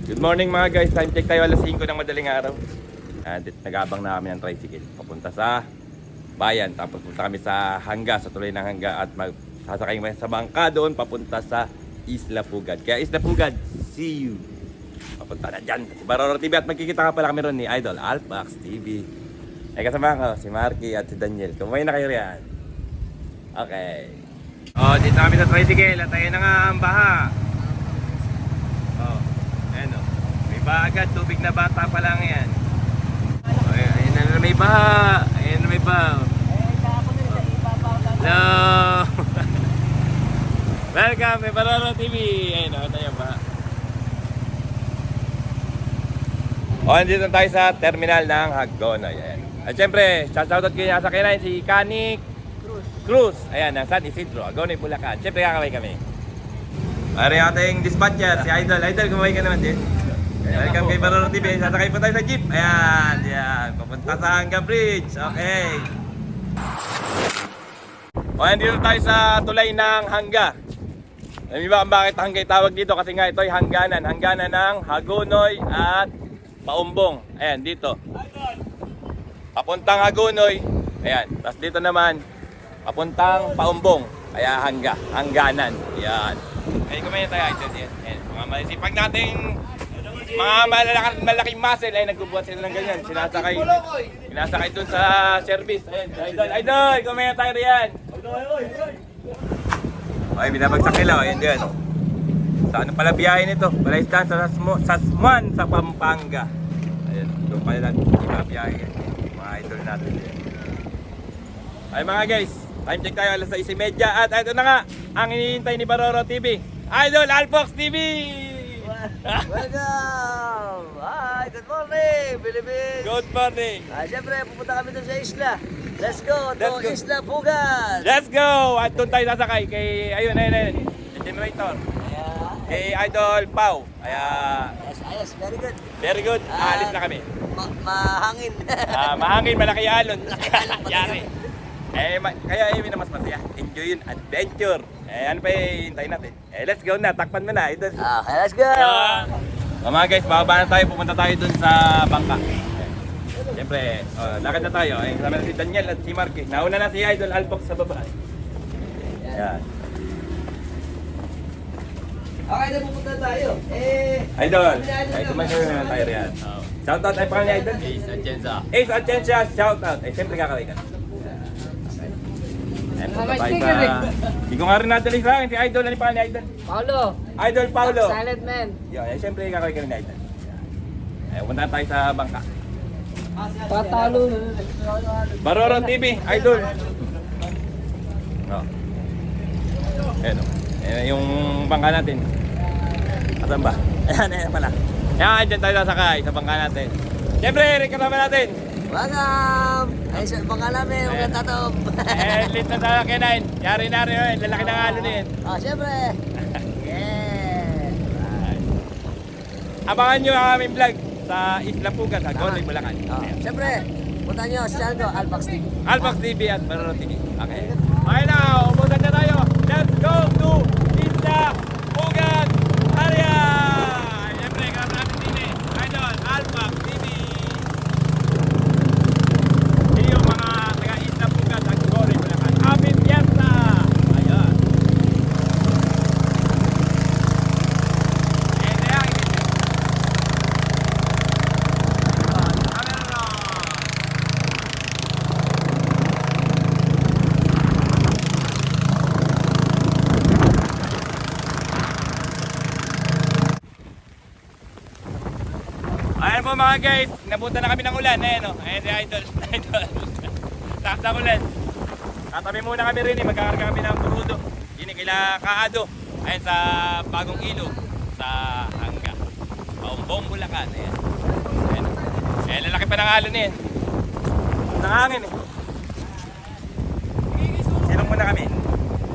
Good morning mga guys, time check tayo alas 5 ng madaling araw. Nag-abang na kami ng tricycle papunta sa bayan. Tapos punta kami sa Hangga, sa tuloy ng Hangga. At sasakay kami sa bangka doon papunta sa Isla Pugad. Kaya Isla Pugad, see you. Papunta na dyan si Baroro TV. At magkikita ka pala kami ron ni Idol Alpax TV. Kasama ko si Marky at si Daniel. Kumain na kayo riyan. Okay. Dito na kami sa tricycle at ayun na nga ang baha. May baha agad, tubig na bata pa lang yan. Ayun na may baha. Ayun na may baha. Hello. Welcome kay Baroro TV. Ayun na tayo ba. Andito tayo sa terminal ng Hagonoy. Ayan. At syempre, shoutout ko yung nasa kinain si Kanik Cruz. Ayan, ng San Isidro, Hagonoy, Bulacan. Syempre kakaway kami. Pare ating dispatcher, si Idol. Idol, kumaway ka naman din. Welcome kay Baroro TV. Sasakay po tayo sa jeep. Ayan, yan. Papunta sa Hangga Bridge. Okay. Andito tayo sa tulay ng Hangga. Alam niyo ba kung bakit Hangga tawag dito? Kasi nga ito ay hangganan. Hangganan ng Hagonoy at Paumbong. Ayan, dito. Papuntang Hagonoy. Ayan. Tapos dito naman, papuntang Paumbong. Kaya Hangga. Hangganan. Ayan. Ay, kumain tayo. Ayan. Mga masipag nating mga malaking muscle ay nagbubuhat sila ng ganyan. Sinasakay dun sa service. Ayan, Idol, kumain tayo riyan. Okay, binabagsak nila. Ayan dyan. Sa ano pala biyahe nito? Balaistan sa Sasmuan sa Pampanga. Ayan, doon pala natin ibabiyahe. Mga idol natin yan. Ay mga guys, time check tayo alas 6:30. At ito na nga, ang hinihintay ni Baroro TV, Idol Alpax TV! Welcome! Hi! Good morning, Philippines! Good morning! Siyempre, pupunta kami doon sa isla. Let's go to Isla Pugad! Let's go! At doon tayo sasakay kay, ayun, yung generator. Kay Idol Pau. Yes, very good. Very good. Aalis na kami. Mahangin. Mahangin, malaki alon. Yari. Kaya yun na mas masaya. Enjoy yun, adventure. Ano pa hintayin natin? Let's go na, takpan mo na. Idol. Okay, let's go! Mga guys, bababa na tayo. Pupunta tayo dun sa bangka. Siyempre, lakad na tayo. Kasama na si Daniel at si Marky. Nauna na si Idol Alpax sa baba. Yan. Okay, na pupunta tayo. Idol, ay kumain na tayo riyan. Shoutout ay pangalan ni Idol? Ace Atienza. Ace Atienza, shoutout. Siyempre kakaway ka. Hindi ko nga rin nadali sa akin si Idol. Ano pangalan ni Idol? Paulo. Idol Paulo. Silent man. Siyempre kakaway ka rin ni Idol. Punta tayo sa bangka. Patalo. Baroro TV, Idol. Ayan o. Yung bangka natin. Asan ba? Ayan pala. Ayan, dyan tayo sasakay sa bangka natin. Siyempre, kasama natin. Welcome! Ay, sa bangka namin, mga tatop. Late na tayo kinain. Yari na rin, lalaki na nga din. Siyempre. Yeah! Abangan nyo ang aming vlog sa Isla Pugad, Hagonoy, Bulacan. Siyempre, punta nyo sa channel ko, Alpax TV. Alpax TV at Baroro TV. Okay. Okay na, umusan na tayo. Let's go to Isla Pugad area! Siyempre, kasama natin din Idol, Alpax TV. Yung mga taga Isla Pugad, Hagonoy, Bulacan. Happy Fiesta! Ayan. Ayan po mga guys, napunta na kami ng ulan. Ayan o, ayan si Idol. Takas na ulan. Tatabi muna kami rin magkakarga kami ng Purudo. Yun kila Kaado. Ayan sa bagong ilog sa Hangga. Paumbong, Bulacan. Ayan. Ayan, lalaki pa ng alon eh. Nangangin eh. Silong muna kami.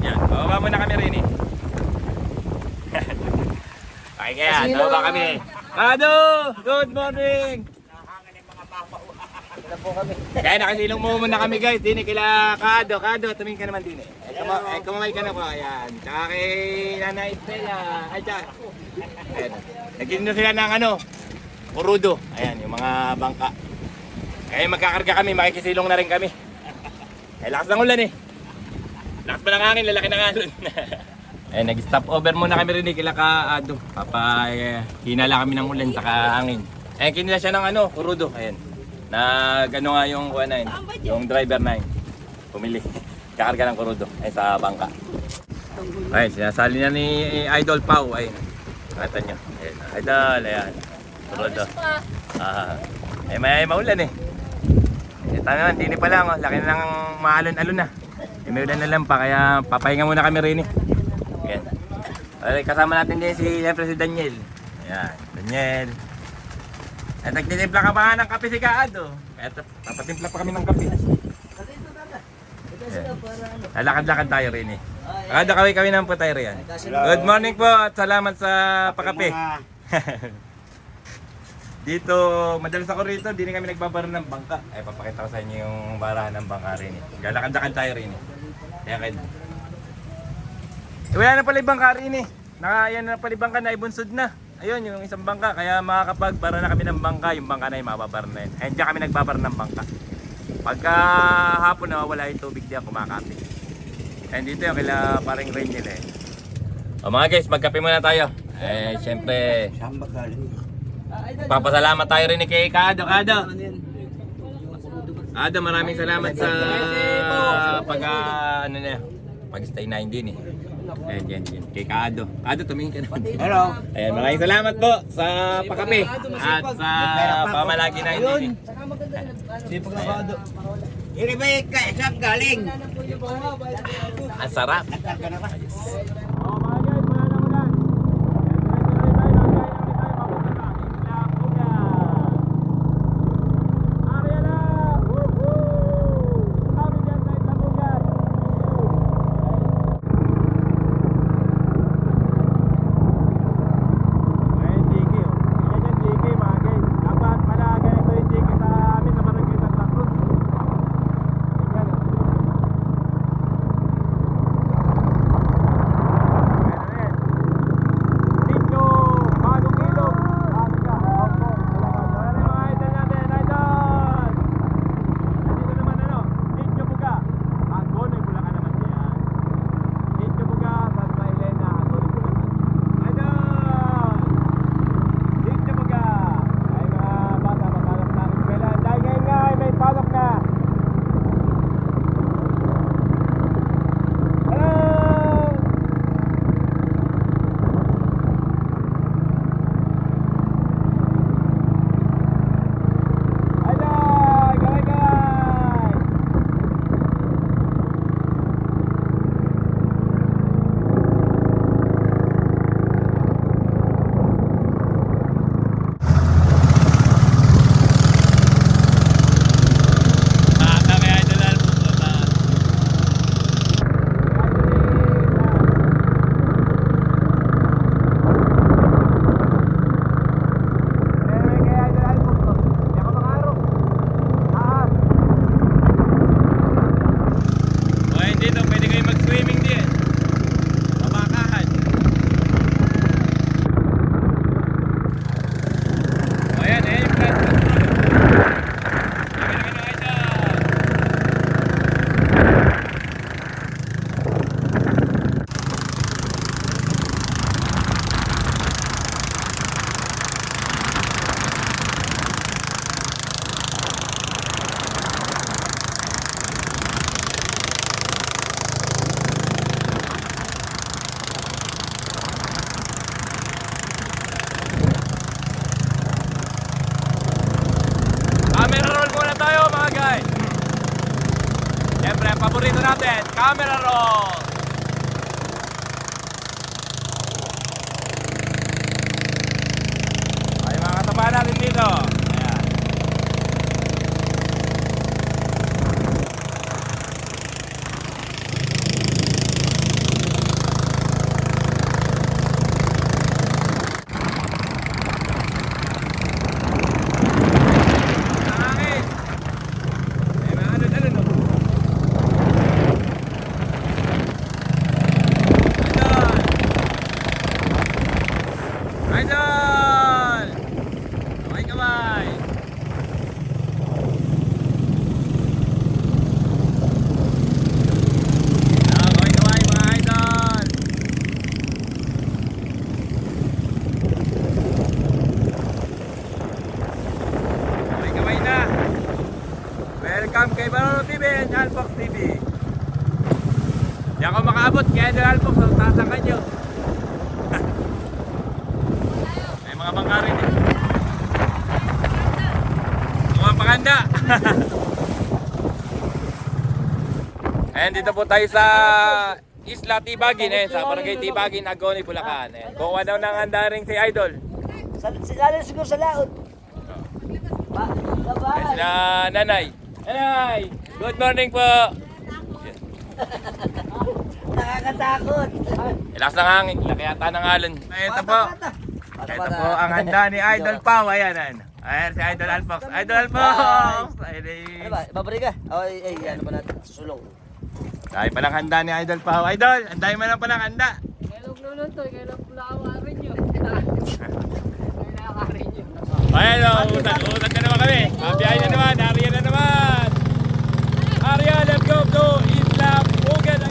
Yan, bababa muna kami rin eh. Okay kaya, bababa kami. Kaado! Good morning! Wala po kami. Kaya nakasilong mo muna kami guys. Dini kila Kado. Kado, tumingin ka naman din eh. Kumamay ka na po. Ayan. Tsaka kay Nanay Estela. Ay, tsaka. Ayan. Nagkino sila ng ano, urudo. Ayan, yung mga bangka. Kaya magkakarga kami, makikisilong na rin kami. Ay, lakas ng ulan eh. Lakas ba ng hangin, lalaki ng alon. Ayan, nag-stop over muna kami rin kila Kado. Hinala kami ng ulan, saka hangin. Ayan, kinila siya ng ano, urudo. Ayan. Nag-ano nga yung kuha na yun, yung driver na yun. Pumili. Kakarga ng kurudo ay sa bangka. Ay, sinasali na ni Idol Pau. Ay, nakita nyo. Ayan, Idol, ayan. Kurudo. Ay, may maulan eh. Ito naman, dini pa lang. Oh. Laki na ng maalon-alon na. May ulan na lang pa, kaya papahinga muna kami rin eh. Ayan. Ay, kasama natin din siyempre si Daniel. Ayan, Daniel. At nagtitimpla ka ba ng kape si Kaado? Eto, papatimpla pa kami ng kape. Lakad-lakad tayo rin eh. Kada kaway-kaway naman po tayo rin. Good morning po at salamat sa pakape. Dito, madalas ako rito, di na kami nagbabara ng bangka. Ay, papakita ko sa inyo yung barahan ng bangka rin eh. Lakad-lakad tayo rin eh. Kaya kayo. Wala na pala ibang bangka rin eh. Yan na pala ibang bangka na ibunsod na. Ayun, yung isang bangka, kaya makakapagbara na kami ng bangka, yung bangka na yung mababara na yun. Ayun, dyan kami nagbabara ng bangka. Pagka hapon nawawala yung tubig diyan, kumakapit. Ayun, dito yung kila paring Rangel eh. O mga guys, magkape muna tayo. Eh, syempre, papasalamat tayo rin ni kay Kado. Kado, maraming salamat sa ano na, pag-stay na din eh. Ayan, yan. Kay Kado. Kado, tumingin ka naman. Hello. Ayan, maraming salamat po sa pakape at sa pamalagi na hindi. Sipag na Kado. Iri ba yung kaisap galing? Ang sarap. Siyempre, paborito natin, camera roll! Ay, mga kataba natin dito. Ayan. Hangin! Alpox TV. Di ako makaabot kaya Idol Alpox, so tasakan nyo. May mga bangka rin eh. Mga panganda. Ayan, dito po tayo sa Isla Tibagin, sa Barangay Tibagin, Agone, Bulacan. Ayan, kuha daw ng handaring si Idol. Lalo siguro sa laot. Ayan, Bye-bye. sila Nanay. Nanay, good morning po. Nakakatakot. Ilakas ng hangin, laki yata ng alon. Ito po. Ito po ang handa ni Idol Pau. Ayan, ayan. Ayan si Idol Alpox. Idol Alpox! Ano ba? Babalik ka? Ay, ano ba natin? Susulong. Dahil palang handa ni Idol Pau. Idol, ang dahil mo lang palang handa. Kailog luluto, kailog lakawarin nyo. Kailangarin nyo. Ayan o, utan na naman kami. Mabiyahin na naman, Arya na naman. Arya, let's go to Isla Pugad.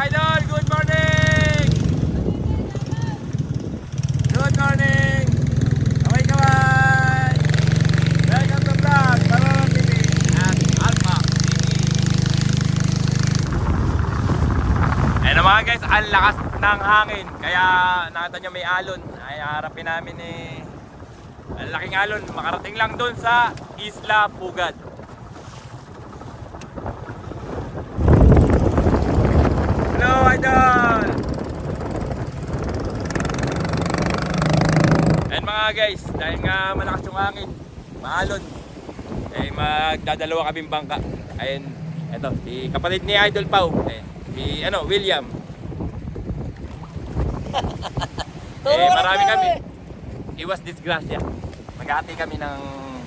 Idol, good morning! Good morning! Kaway-kaway! Welcome to vlog, Barolo TV at Alpox TV. Ayan mga guys, ang lakas ng hangin. Kaya nakita nyo may alon. Ay harapin namin ang laking alon. Makarating lang dun sa Isla Pugad. Hello, Idol! Ayan mga guys, dahil nga malakas yung hangin, maalon, magdadalawa kaming bangka. Ayan, eto, si kapatid ni Idol Pau, si William. Marami kami. Iwas disgrasya. Maghati kami ng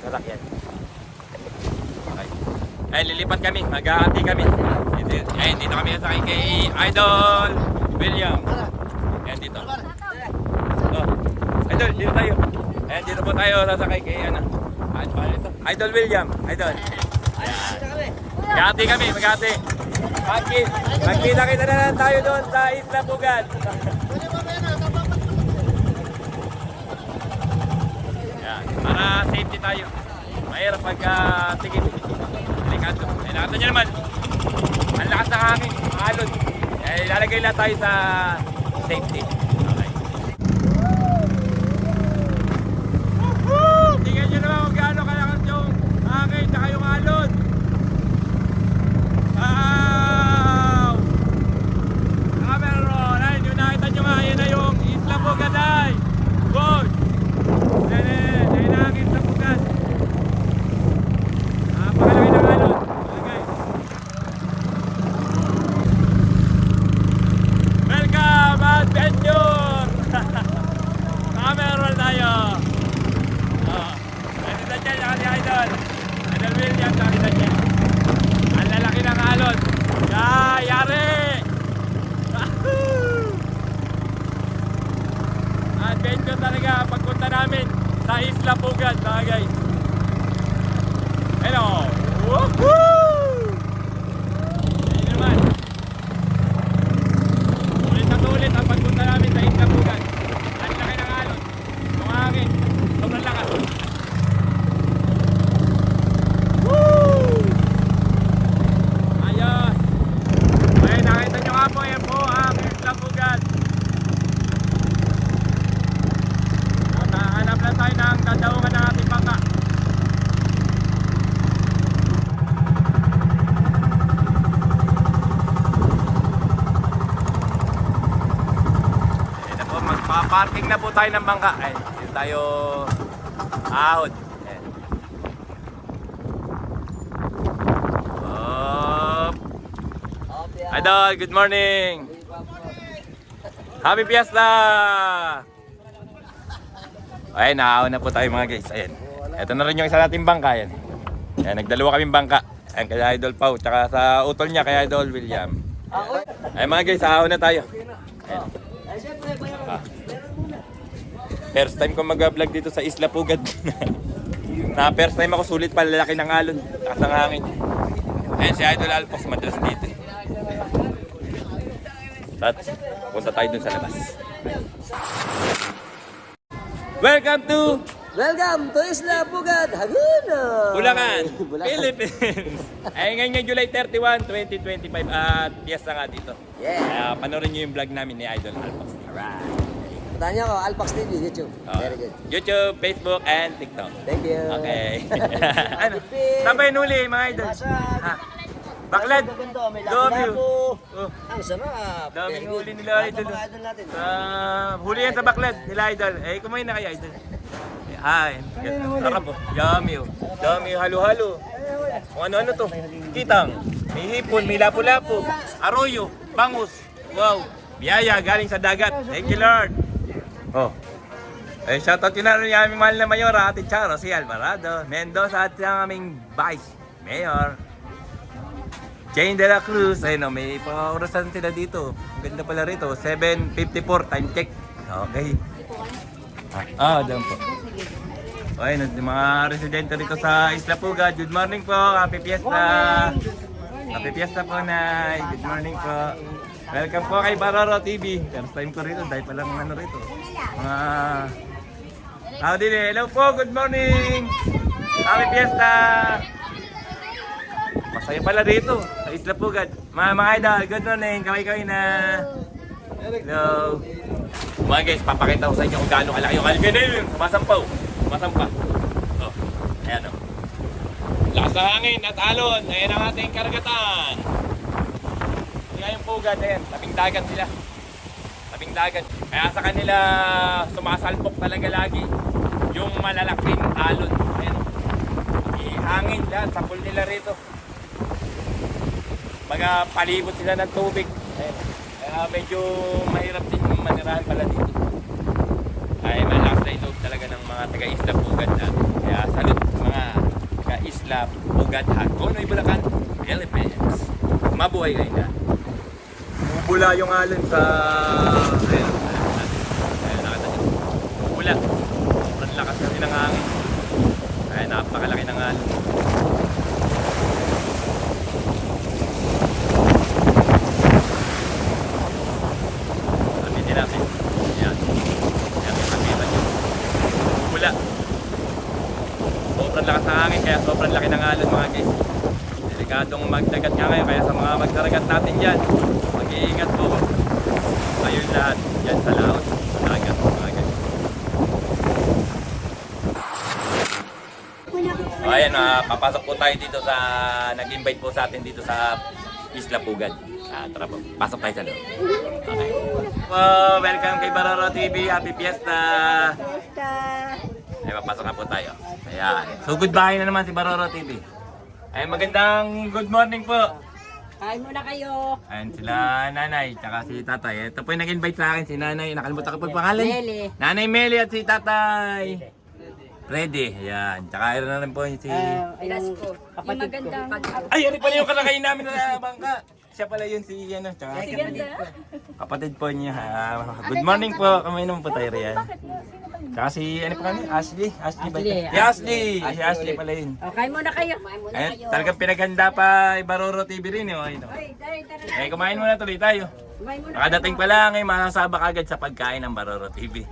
sasakyan. Okay. Ayan, lilipat kami, maghati kami. Ayan, dito kami sasakay kay Idol William. Ayan, dito. Oh, Idol, dito tayo. Ayan, dito po tayo sasakay kay Idol William. Idol. Maghati kami, maghati. Magkita-kita na lang tayo doon sa Isla Pugad. Ayan, para safety tayo. Mahirap pagka-tikit. Delikado. Ayan, nakita nyo naman. Ang lakas ng hangin, alon. Ilalagay lang tayo sa safety. Okay. Tingnan nyo naman kung gaano kalakas yung hangin at yung alon. Wow! Cameron! Ayun, yung nakita nyo nga, yun na yung Isla Pugad ay. Good! Ayun na ang Isla Pugad. Napakalaki ng alon. Welcome, adventure! Cameron tayo. Nandito dyan, saka si Idol. Idol William, saka si Daniel. Ang lalaki ng alon. Yari! Adventure talaga ang pagpunta namin sa Isla Pugad, mga guys. Hello! Woohoo! Ayun naman. Ulit ang pagpunta namin sa Isla Pugad. Ang laki ng alon. Yung hangin. Sobrang lakas. Woo! Ayos! Ay, nakita nyo nga po, yan po ang Isla Pugad. At hanap lang tayo ng kadaungan ng ating bangka. Magpa-parking na po tayo ng bangka. Ay, dito tayo ahon. Ayan. Idol, good morning! Happy Fiesta! Ayan, naahon na po tayo mga guys. Ayan. Ito na rin yung isa nating bangka yan. Ayan, nagdalawa kaming bangka. Ayan, kay Idol Pau, tsaka sa utol niya kay Idol William. Ayan mga guys, ahon na tayo. Ayan. Ay, siyempre, bayaran. Meron muna. First time ko mag-vlog dito sa Isla Pugad. Na first time ako, sulit pa, lalaki ng alon. Takas ng hangin. Ayan si Idol Alpox, madalas dito. At punta tayo dun sa labas. Welcome to Welcome to Isla Pugad, Hagunoy! Bulacan, Bulacan. Philippines. Ay ngayon yung July 31, 2025 at piyesta nga dito. Yeah. Kaya panoorin nyo yung vlog namin ni Idol Alpox. Alright. Puntahan niyo ako, Alpax TV, YouTube. Very good. YouTube, Facebook, and TikTok. Thank you. Okay. Ano? Saan ba yung huli mga idol? Nasa... Ha? Baklad? Maganda, may Dami. labo-labo. Oh. Ang sarap. Daming Very good. huli nila, Lahat ng idol. mga idol natin. Huli yan sa baklad nila idol. Eh, kumain na kayo idol. Ay, sarap oh. Yummy oh. Dami halo-halo. Kung ano-ano to. Kitang. May hipon, may lapu-lapu. Arroyo, bangus. Wow. Biyaya galing sa dagat. Thank you Lord. Oh. Eh, shoutout yun na rin yung aming mahal na mayor, Ate Charo, si Alvarado, Mendoza at yung aming Vice Mayor. Jane de la Cruz, ayun o, may pa-orasan sila dito. Ang ganda pala rito, 7:54, time check. Okay. Doon po. Ayun, yung mga residente rito sa Isla Pugad, good morning po, happy fiesta. Happy fiesta po, Nay. Good morning po. Welcome po kay Baroro TV. First time ko rito, dahil palang ano rito. Howdy, hello po, good morning. Happy fiesta. Masaya pala dito sa Isla Pugad. Mga idol, good morning. Kaway-kaway na. Hello. Mga guys, papakita ko sa inyo kung gaano kalaki yung albenil. Sumasampaw. Sumasampa. Oh, ayan oh. Lakas ng hangin at alon. Ayan ang ating karagatan. Ayan yung Pugad. Ayan, tabing dagat sila. Tabing dagat. Kaya sa kanila sumasalpok talaga lagi yung malalaking alon. Ayan oh. Ihangin dyan sa pool nila rito. Palibot sila ng tubig. Ayan. Kaya medyo mahirap din manirahan pala dito. Ay malakas na ilog talaga ng mga taga-Isla Pugad natin. Kaya salut mga taga-Isla Pugad Hagonoy, Bulacan, Philippines. Mabuhay kayo na. Bubula yung alon sa... Ayan, nakita nyo. Bubula. Sobrang lakas kasi ng hangin. Ay napakalaki ng alon. Natin. Ayan. Ayan, nakita nyo. Bula. Sobrang lakas ng hangin, kaya sobrang laki ng alon mga guys. Delikadong magdagat nga kayo, kaya sa mga magdaragat natin dyan, mag-iingat po. Ayun lahat, dyan sa laot, sa dagat mga guys. Ayan, papasok po tayo dito sa, nag-invite po sa atin dito sa Isla Pugad. Tara po, pasok tayo sa loob. Okay. Welcome kay Baroro TV. Happy Fiesta! Fiesta! Ay, papasok na po tayo. Ayan. So, goodbye na naman si Baroro TV. Ay, magandang good morning po. Kain muna kayo. Ayan, sila nanay, tsaka si tatay. Ito po yung nag-invite sa akin, si nanay. Nakalimutan ko po yung pangalan. Meli. Nanay Meli at si tatay. Freddy. Ayan. Tsaka ayun na rin po si... Yung kapatid ko. Ay, ano pala yung kalakayin namin na bangka? Siya pala yun si ano, tsaka kapatid po niya. Good morning po. Kamay naman po tayo riyan. Tsaka si, ano pa kami? Ashley? Ashley ba ito? Si Ashley! Si Ashley pala yun. Kain muna kayo. Ayun, talagang pinaghanda pa Baroro TV rin. Eh, kumain muna tuloy tayo. Nakadating pa lang, masasabak agad sa pagkain ng Baroro TV.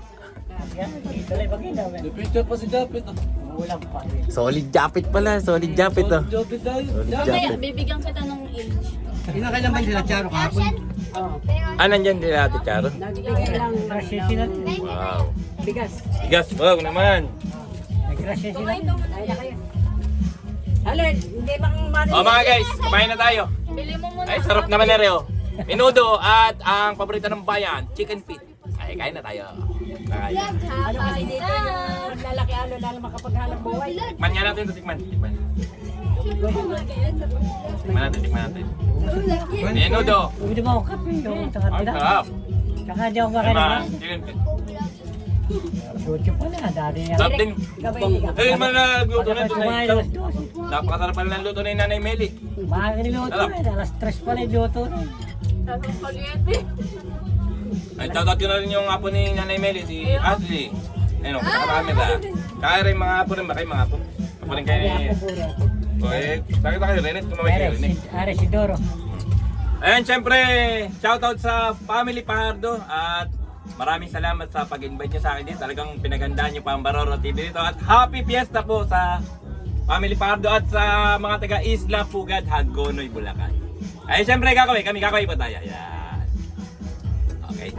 Picture pa si Japit. Solid japit pala, solid japit oh. Japit tayo. Solid Kaya japit. bibigyan kita ng age. Inakailan ba sila Charo kahapon? Nandyan din Ate Charo? Nagbigay lang sila. Wow. Bigas. Bigas, wow naman. Nagrasya sila. Kain na kayo. Halin, hindi bang mali. Mga guys, kumain na tayo. Bili mo muna. Ay, sarap naman na rin oh. Menudo at ang paborito ng bayan, chicken feet. Ay, kain na tayo. Kain. Ano kasi dito yung lalaki alo lalo makapaghanap buhay. Tikman nga natin ito, tikman. Tikman. Tikman natin, tikman natin. Menudo. Hindi mo ako kape yung Ang sarap. Tsaka di ako Diba? Chicken feet. Sucho pa na, dati yan. Sarap din. Gabay, Eh, man nagluto na ito na Kumain ito. alas 12. Napakasarap pala ng luto ni Nanay Meli. Mahal niluto Sarap. na, alas 3 pa na niluto na. Tapos palyete. Ay, shoutout ko na rin yung apo ni Nanay Meli, si Ashley. Ayun, nakakamera. Kaya rin mga apo rin ba kayo mga apo? Apo rin kayo ni... O eh, sakit na kayo, Renit, kumamay kayo, Renit. Are si Doro. Ayan, syempre, shoutout sa Family Pajardo at maraming salamat sa pag-invite nyo sa akin dito. Talagang pinagandaan nyo pa ang Baroro TV dito. At happy fiesta po sa Family Pajardo at sa mga taga Isla Pugad, Hagonoy, Bulacan. Ay, syempre, kami po tayo. Ayan. Okay.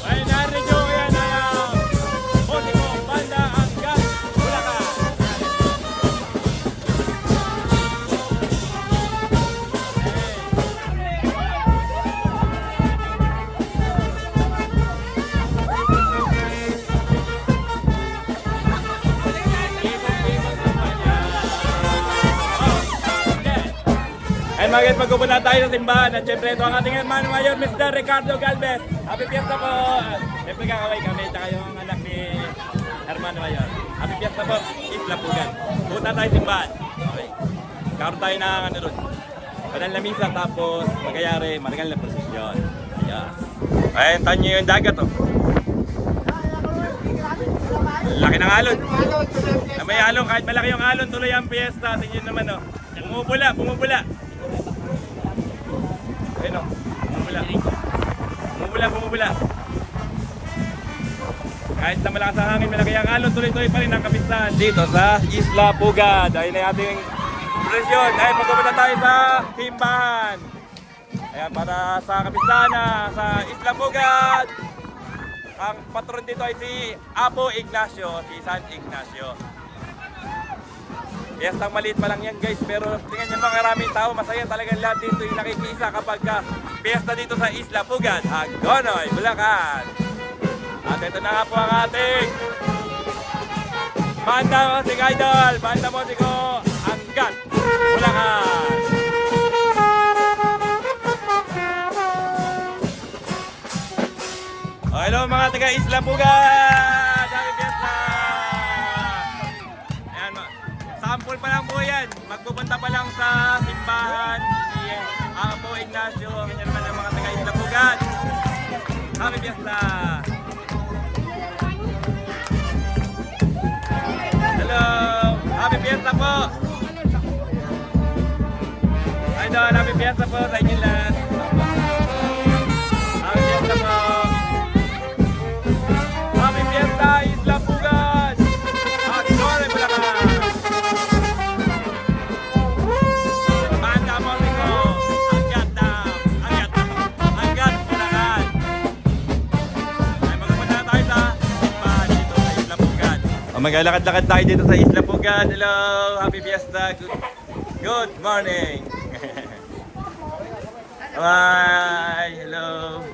Ay, narinig nyo yan ang Motico Banda Hanggang Bulacan. Ay, magiging magpupunta tayo sa simbahan at syempre ito ang ating hermano mayor, Mr. Ricardo Galvez. Happy fiesta po! Syempre kakaway kami, tsaka yung anak ni hermano mayor. Happy fiesta po, Isla Pugan. Punta tayo simbahan. Okay. Karoon tayo ng ano ron. Banal na misa tapos magayari, maragal na prosesyon. Yes. Ay, tanyo yung dagat oh. Laki ng alon. Na may alon, kahit malaki yung alon, tuloy ang fiesta. Tingnan naman oh. Bumubula. Ayun o, bumubula. Kahit na malakas ang hangin, malaki ang alon, tuloy-tuloy pa rin ang kapistahan dito sa Isla Pugad. Ayun na yung ating presyon. Ay, magpupunta tayo sa simbahan. Ayan, para sa kapistahan na sa Isla Pugad. Ang patron dito ay si Apo Ignacio, si San Ignacio. Piyestang maliit pa lang yan guys, pero tingnan nyo mga maraming tao, masaya talagang lahat dito yung nakikisa kapag piyesta dito sa Isla Pugad, Hagonoy, Bulacan. At ito na nga po ang ating Banda Motico Idol, Banda Motico Hanggang Bulacan. Hello mga taga Isla Pugad, happy piyesta! Sample pa lang po yan. Magpupunta pa lang sa simbahan ni Apo Ignacio. Ganyan naman ang mga taga Isla Pugad. Happy Fiesta! Hello! Happy Fiesta po! Idol, happy Fiesta po sa inyo lahat. Happy Fiesta po! Happy Fiesta, Isla Pugad! Hagonoy, Bulacan! Maglalakad-lakad tayo dito sa Isla Pugad. Hello! Happy Fiesta! Good morning! Bye! Hello!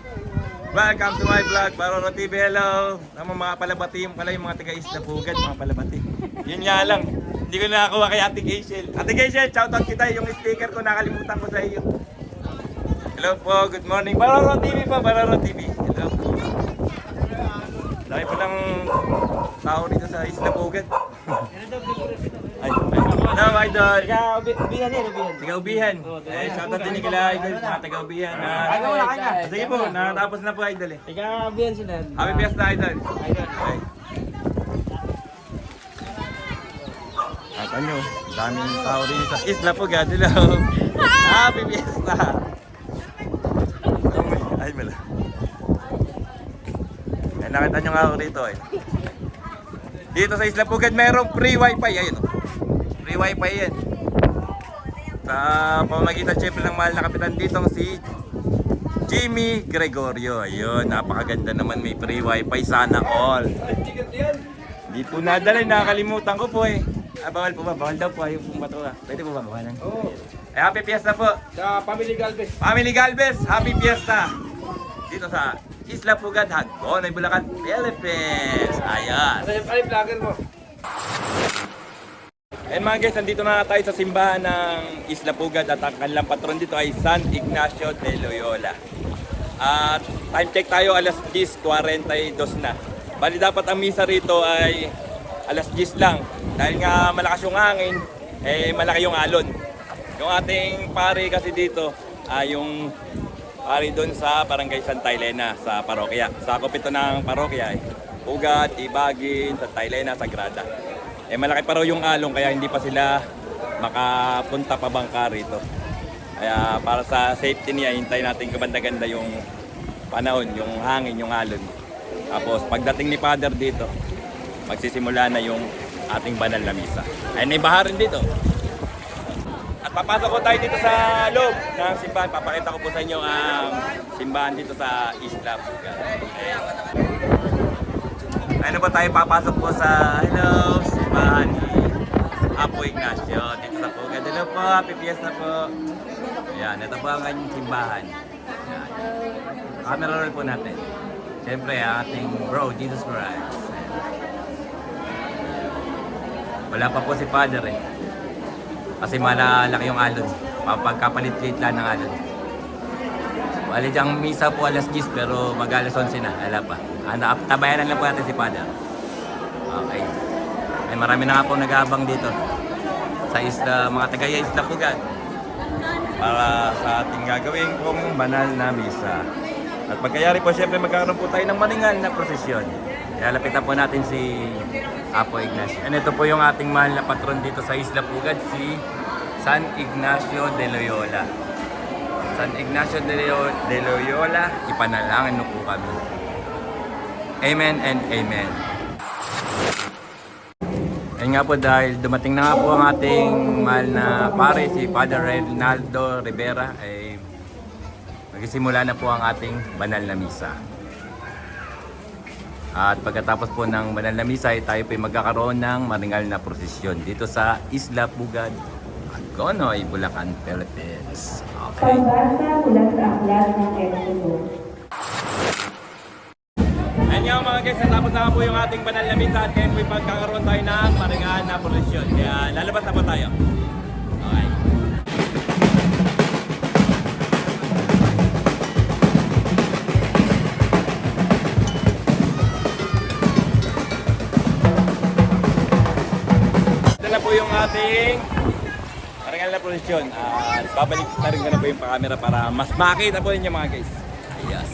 Welcome to my vlog, Baroro TV. Hello! Mga palabati yung pala yung mga taga Isla Pugad, mga palabati. Yun nga lang, hindi ko nakakuha kay Ate Geisel. Ate Geisel, shoutout kita. Yung sticker ko, nakalimutan ko sa iyo. Hello po, good morning. Baroro TV po, Baroro TV. Hello po. Dahil po lang tao dito sa Isla Pugad. Ay, hello idol. Taga-ubihan. Eh, shoutout din kila idol, mga taga-ubihan. Sige po, natapos na po idol eh. Taga-ubihan sila. Happy Fiesta idol. Okay. Ano, daming tao rin sa Isla Pugad. Hello! Happy Fiesta! Ay, mala. Ay, nakita nyo nga ako rito eh. Dito sa Isla Pugad, mayroong free wifi. Ayun, oh. Free wifi yan. Sa pamamagitan syempre ng mahal na kapitan ditong si Jimmy Gregorio. Ayun, napakaganda naman, may free wifi, sana all. Di po nadala, nakakalimutan ko po eh. Bawal po ba? Bawal daw po, ayaw pong bato ah. Pwede po ba bawalan? Oo. Happy Fiesta po. Sa Family Galvez. Family Galvez, Happy Fiesta. Dito sa Isla Pugad, Hagonoy, Bulacan, Philippines. Ayan. Ay, vlogger mo. And mga guys, nandito na tayo sa simbahan ng Isla Pugad at ang kanilang patron dito ay San Ignacio de Loyola. At time check tayo, alas 10:42 na. Bali dapat ang misa rito ay alas 10 lang. Dahil nga malakas yung hangin, eh malaki yung alon. Yung ating pare kasi dito ay yung pare doon sa Barangay Santa Elena sa parokya. Sakop ito ng parokya eh. Pugad, Ibagin, Santa Elena, Sagrada. Eh malaki pa raw yung alon kaya hindi pa sila makapunta pa bangka rito. Kaya para sa safety niya, hintayin natin ganda-ganda yung panahon, yung hangin, yung alon. Tapos pagdating ni Father dito, magsisimula na yung ating banal na misa. Ay may baharin dito. At papasok ko tayo dito sa loob ng simbahan. Papakita ko po sa inyo ang simbahan dito sa Isla Pugad. Ano ba tayo papasok po sa simbahan ni Apo Ignacio dito sa Pugad. Hello po, Happy Fiesta po. Ayan, ito po ang kanyang simbahan. Ayan. Camera roll po natin. Siyempre, ating bro, Jesus Christ. Wala pa po si Father eh. Kasi malalaki yung alon. Pagkapalit-lit lang ng alon. Bali diyang misa po alas 10 pero mag-alas 11 na. Wala pa. Tabayanan lang po natin si Father. Okay. Ay, marami na nga po nag-aabang dito. Sa isla, mga tagaya Isla Pugad. Para sa ating gagawin kong banal na misa. At pagkayari po, syempre magkakaroon po tayo ng maningal na prosesyon. Kaya lapitan po natin si Apo Ignacio. And ito po yung ating mahal na patron dito sa Isla Pugad, si San Ignacio de Loyola. San Ignacio de Loyola, ipanalangin mo po kami. Amen and amen. Ayun nga po dahil dumating na nga po ang ating mahal na pare, si Father Reynaldo Rivera, ay magsisimula na po ang ating banal na misa. At pagkatapos po ng banal na misa, ay tayo po magkakaroon ng maringal na prosesyon dito sa Isla Pugad, Hagonoy, Bulacan, Philippines. Okay. Pagbasa mula sa aklat ng Exodo. Ayun nga mga guys, natapos na po yung ating banal na misa at ngayon po magkakaroon tayo ng maringal na prosesyon. Kaya lalabas na po tayo. Okay. Ito na po yung ating maringal na prosesyon. At babalik na rin ko na po yung camera para mas makita po ninyo mga guys. Yes.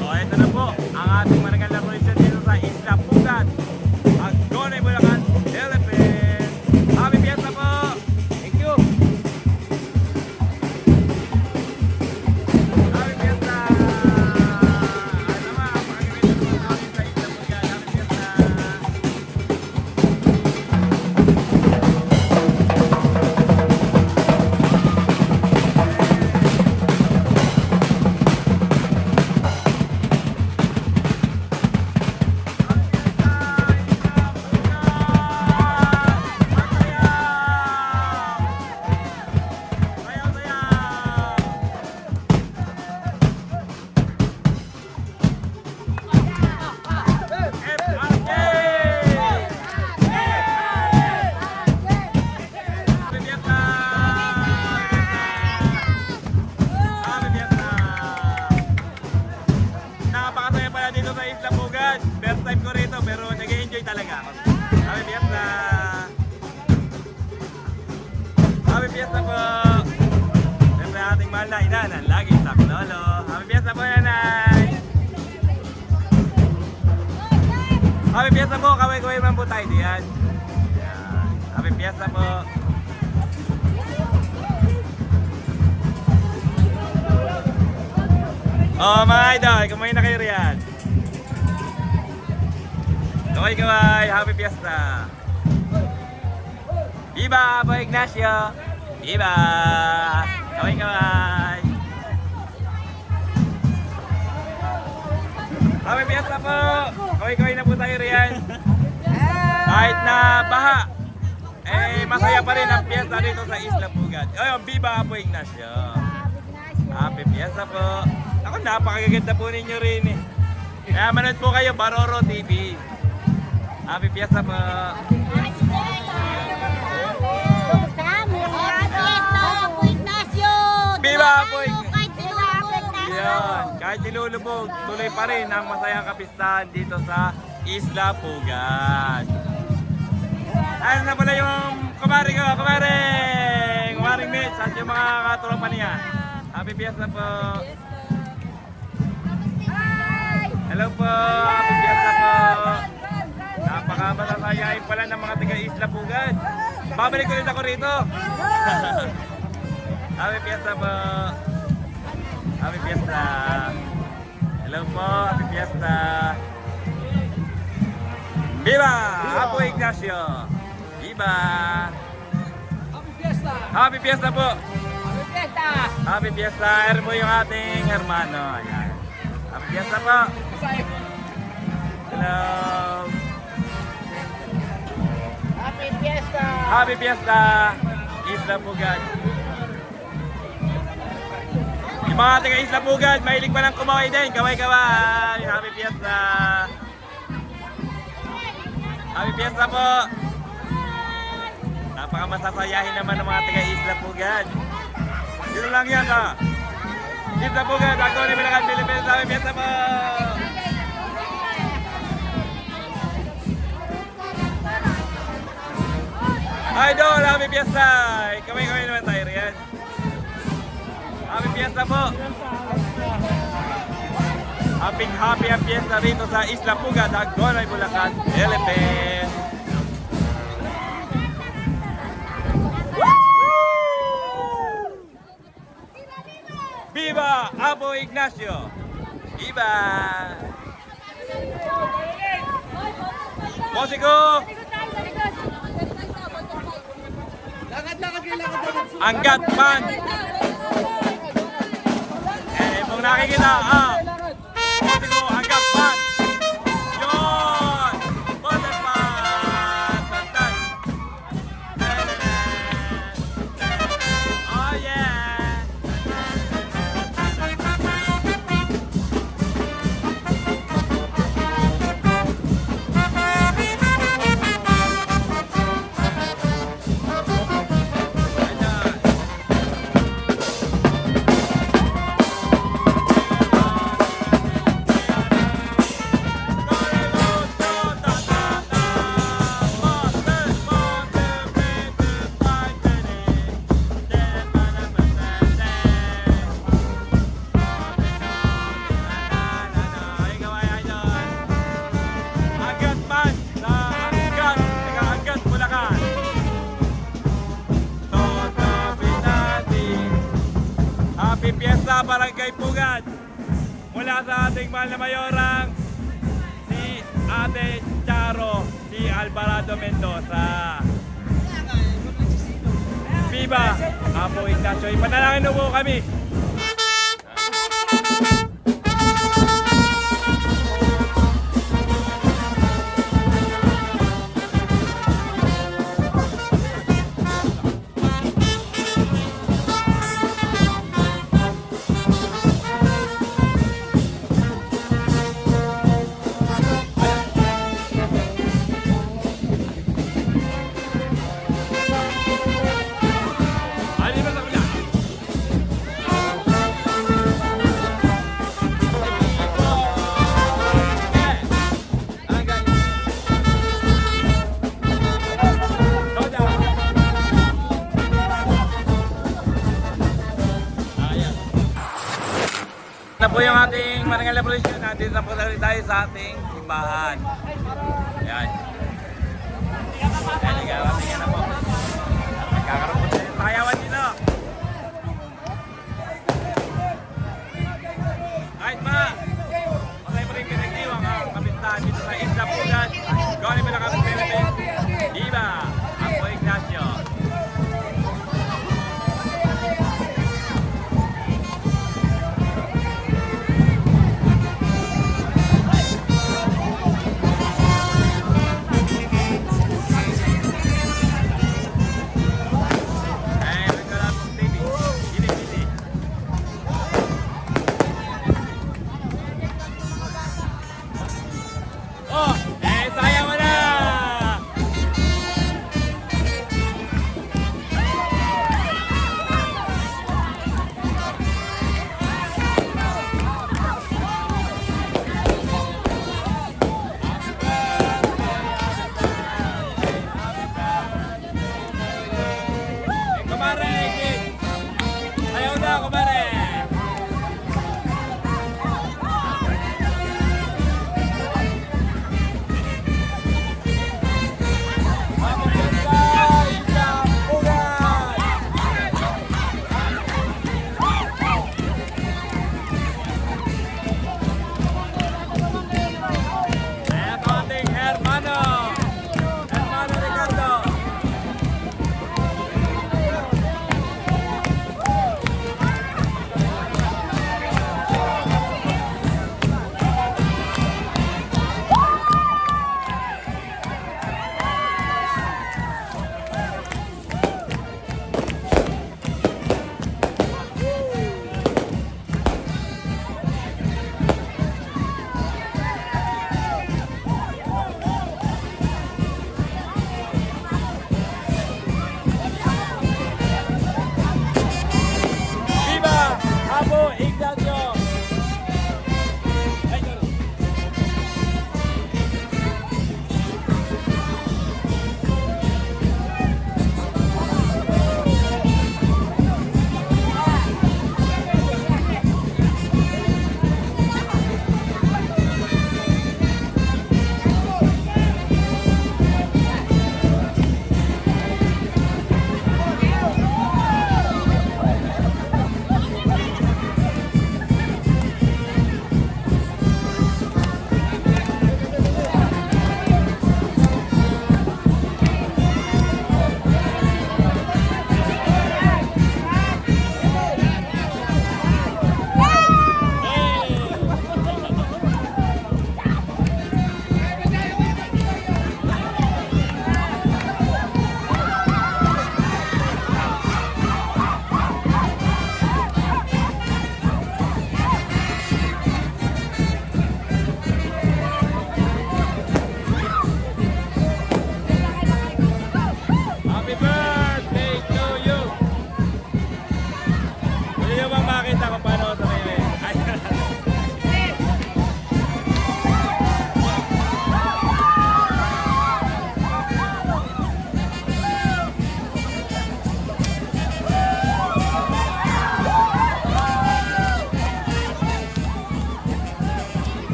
So ito na po ang ating maringal na prosesyon dito sa Isla Pugad, Hagonoy, Bulacan, Philippines. Happy Fiesta po! Thank you! Happy Fiesta! Ano ba? Pagkakita po namin sa Isla Pugad. Happy Fiesta! Napakasaya pala dito sa Isla Pugad. First time ko rito pero nag-enjoy talaga. Happy Fiesta! Happy Fiesta po! Siyempre ating mahal na inanan, laging sa lolo. Happy Fiesta po, nanay! Happy Fiesta po! Kaway-kaway man po tayo diyan. Happy Happy Fiesta po. Oh, mga idol, kumain na kayo riyan. Kaway, Happy Fiesta. Viva Apo Ignacio! Viva! Kaway. Happy Fiesta po! Kaway na po tayo riyan. Kahit na baha, eh masaya pa rin ang fiesta dito sa Isla Pugat. Ayun, Viva Apo Ignacio! Happy Fiesta po! Ako, napakaganda po ninyo rin eh. Kaya manood po kayo, Baroro TV. Happy Fiesta po! Viva Apo Ignacio! Yan, kahit nilulubog, tuloy pa rin ang masayang kapistahan dito sa Isla Pugat. Ano na pala yung kumari ko, kumaring Mitch at yung mga katropa niya. Happy Fiesta po! Hello po! Happy Fiesta po! Napakamasasayain pala ng mga taga-Isla Pugat. Babalik ulit ako rito. Happy Fiesta po! Happy Fiesta! Hello po! Happy Fiesta! Viva Apo Ignacio! Viva! Happy Fiesta! Happy Fiesta po! Happy Fiesta! Happy Fiesta! Hermo yung ating hermano. Ayan. Happy Fiesta po! Hello! Happy Fiesta! Happy Fiesta! Isla Pugat! Yung mga taga Isla Pugat, mahilig pa ng kumaway din. Kaway! Happy Fiesta! Happy Fiesta po! Napakamasasayahin naman ng mga taga Isla Pugat. Dito lang yan ha! Isla Pugat, ako ni Bilakan Pilipinas. Happy Fiesta po! Idol, Happy Fiesta! Kamay naman tayo riyan. Happy Fiesta po! Happy ang fiesta rito sa Isla Pugat, Hagonoy, Bulacan, Philippines. Viva Apo Ignacio! Viva! Bosiko! Anggat man! Kung nakikita, Bosiko, anggat man! Yun! Bosik man! Santan! Oh yeah! Happy Fiesta, Barangay Pugat! Mula sa ating mahal na mayorang si Ate Charo, si Alvarado Mendoza. Viva Apo Ignacio! Ipanalangin mo kami! Na po yung ating Marangal Revolution. Nandito na po tayo sa ating simbahan. Ayan. Ayan, ikaw. Ating yan na po.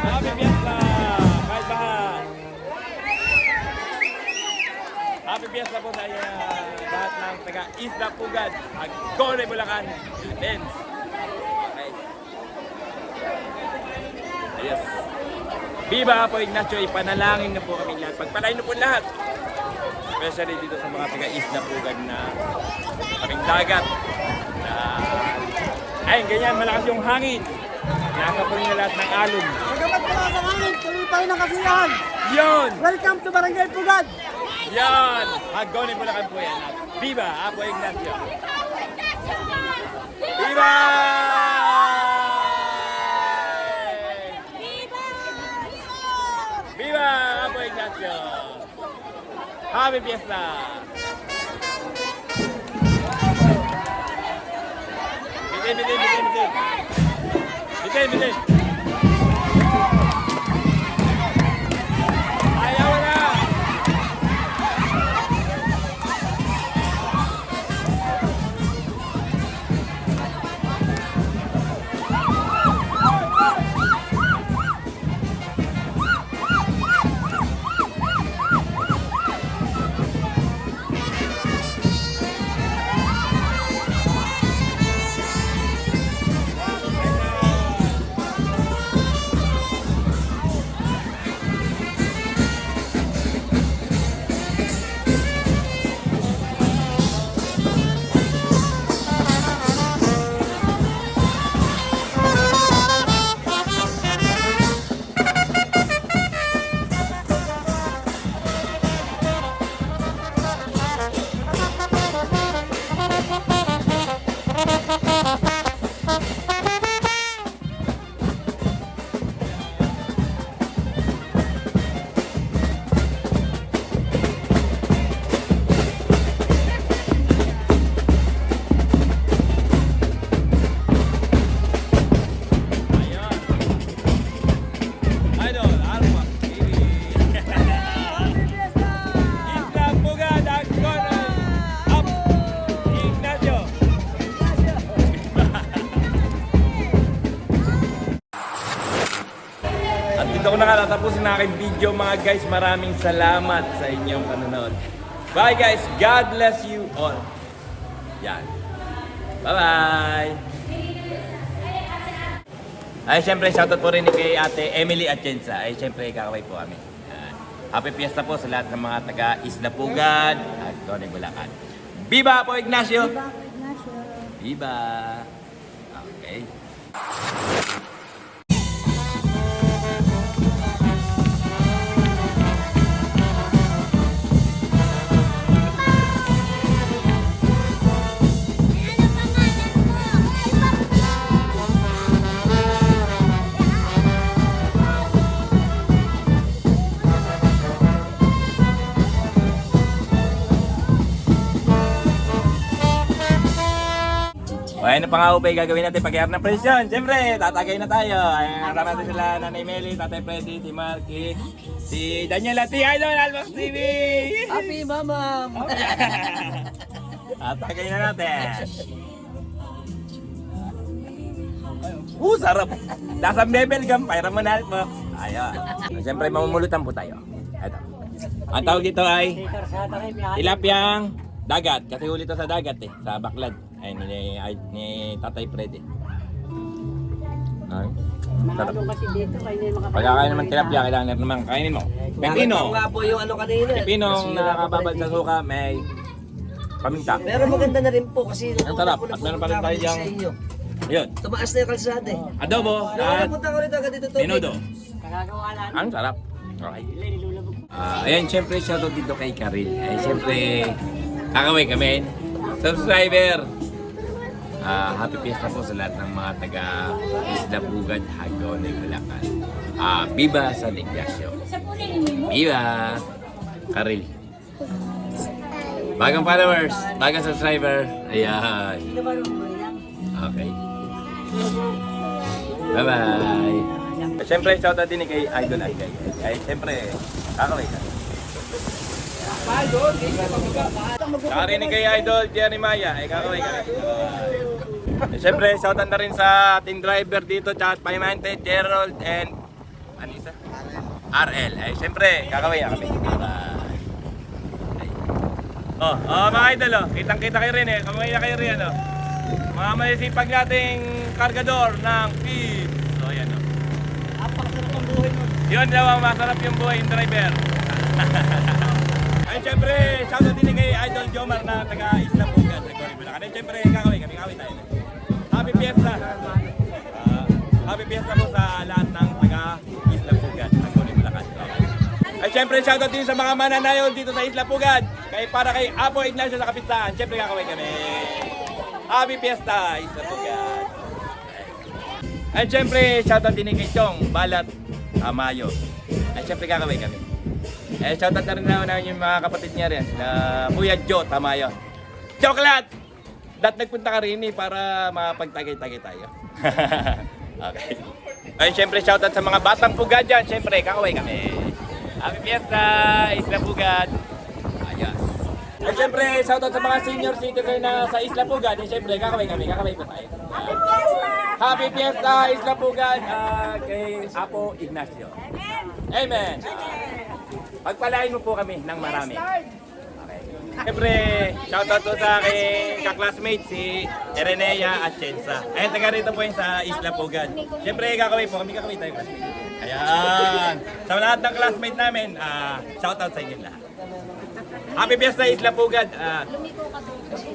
Happy Fiesta! Kahit bahan! Happy Fiesta po sa lahat ng taga Isla Pugad, Hagonoy, Bulacan, Philippines. Okay. Ayos. Viva po Ignacio, ipanalangin na po kami lahat. Pagpalain na po lahat. Especially dito sa mga taga Isla Pugad na kaming dagat. Ayun, ganyan, malakas yung hangin. Nakakapunin na lahat ng alon. Magamat pala sa hangin, tuloy pa rin ang kasiyahan. Yun! Welcome to Barangay Pugad. Yan! Hagonoy, Bulacan po yan. At Viva Apo Ignacio! Viva! Viva Apo Ignacio! Happy Fiesta! Bitin, bitin, bitin, bitin! Bitin, bitin! Ayaw na! Dito ko na nga tatapusin na aking video mga guys. Maraming salamat sa inyong panonood. Bye guys. God bless you all. Yan. Bye-bye. Ay, syempre, shoutout po rin kay Ate Emily Atienza. Ay, syempre, kakaway po kami. Yan. Happy Fiesta po sa lahat ng mga taga Isla Pugad at Hagonoy, Bulacan. Viva po Ignacio! Viva po, Ignacio. Viva! Okay. O, ano pa nga upay gagawin natin pag-air ng presyon? Siyempre, tatagay na tayo. Ayan, kasama natin sila Nanay Meli, Tatay Freddy, si Marky, si Daniel at si Idol Almas TV! Happy Mamam! Tatagay na natin. Sarap! Lasang bebel gum, pairam mo na po. Ayun. Siyempre, mamumulutan po tayo. Ito. Ang tawag dito ay tilapyang dagat. Kasi huli to sa dagat sa Baklad. Ay, ni Tatay Freddy. Ay. Sarap. Mahalong kasi dito, kayo na yung makapagod. Pagkakain naman tilapia, kailangan naman kainin mo. Pepino. Ito nga po yung ano kanina. Pepino nakakababad sa suka, may paminta. Pero maganda na rin po kasi Ang sarap. At meron pa rin tayo sa diyang- inyo. Yun. Tumaas na yung kalsada eh. Adobo at Punta ko rito agad dito to. menudo. Kagagawa lang. Ang sarap. Okay. Nilulubog. Ayan, syempre shoutout dito kay Karil. Ay, syempre, kakaway kami. Subscriber! Happy Fiesta po sa lahat ng mga taga Isla Pugad, Hagonoy, Bulacan. Viva San Ignacio. Viva! Karil. Bagang followers, bagang subscriber. Ayan. Okay. Bye-bye. Siyempre, shoutout din kay Idol Agay. Ay, siyempre, kakaway ka. Nakarinig kay Idol Jeremiah. Ay, kakaway ka. Siyempre, shoutout na rin sa ating driver dito, Chat Paimante, Gerald, and Ano isa? RL. Ay, siyempre, kakaway kami. Oh, mga idol, oh. Kitang-kita kayo rin eh. Kamay na kayo rin, oh. Mga masisipag nating kargador ng Kids. So, ayan, oh. Napakasarap ang buhay mo. Yun daw ang masarap yung buhay ng driver. Ay, siyempre, shoutout din kay Idol Jomar na taga Isla Pugat. Nagkori mo na. Ay, siyempre, kakaway tayo. Happy Fiesta! Happy Fiesta po sa lahat ng taga Isla Pugat. Nagkori mo na. Ay, siyempre, shoutout din sa mga mananayon dito sa Isla Pugat. Para kay Apo Ignacio sa Kapitan. Siyempre, kakaway kami. Happy Fiesta, Isla Pugat! Ay, siyempre, shoutout din kay Chong Balat Amayo. Ay, siyempre, kakaway kami. Eh, shoutout na rin namin yung mga kapatid niya rin. Na Kuya Joe Tamayo. Chocolate! Nagpunta ka rin para mapagtagay-tagay tayo. Okay. Ay, siyempre, shoutout sa mga batang Pugad dyan. Siyempre, kakaway kami. Happy Fiesta, Isla Pugad. Ayos. Ay, siyempre, shoutout sa mga senior citizen na sa Isla Pugad. Siyempre, kakaway kami. Kakaway po tayo. Happy Fiesta, Isla Pugad. Kay Apo Ignacio. Amen. Pagpalain mo po kami ng marami. Okay. Siyempre, shoutout po sa aking kaklasmate si Erenea at Chensa. Ay, taga rito po yun sa Isla Pugad. Siyempre, kakaway po. Kami kakaway tayo. Ayan. Sa lahat ng classmate namin, shoutout sa inyo lahat. Happy Fiesta, Isla Pugad.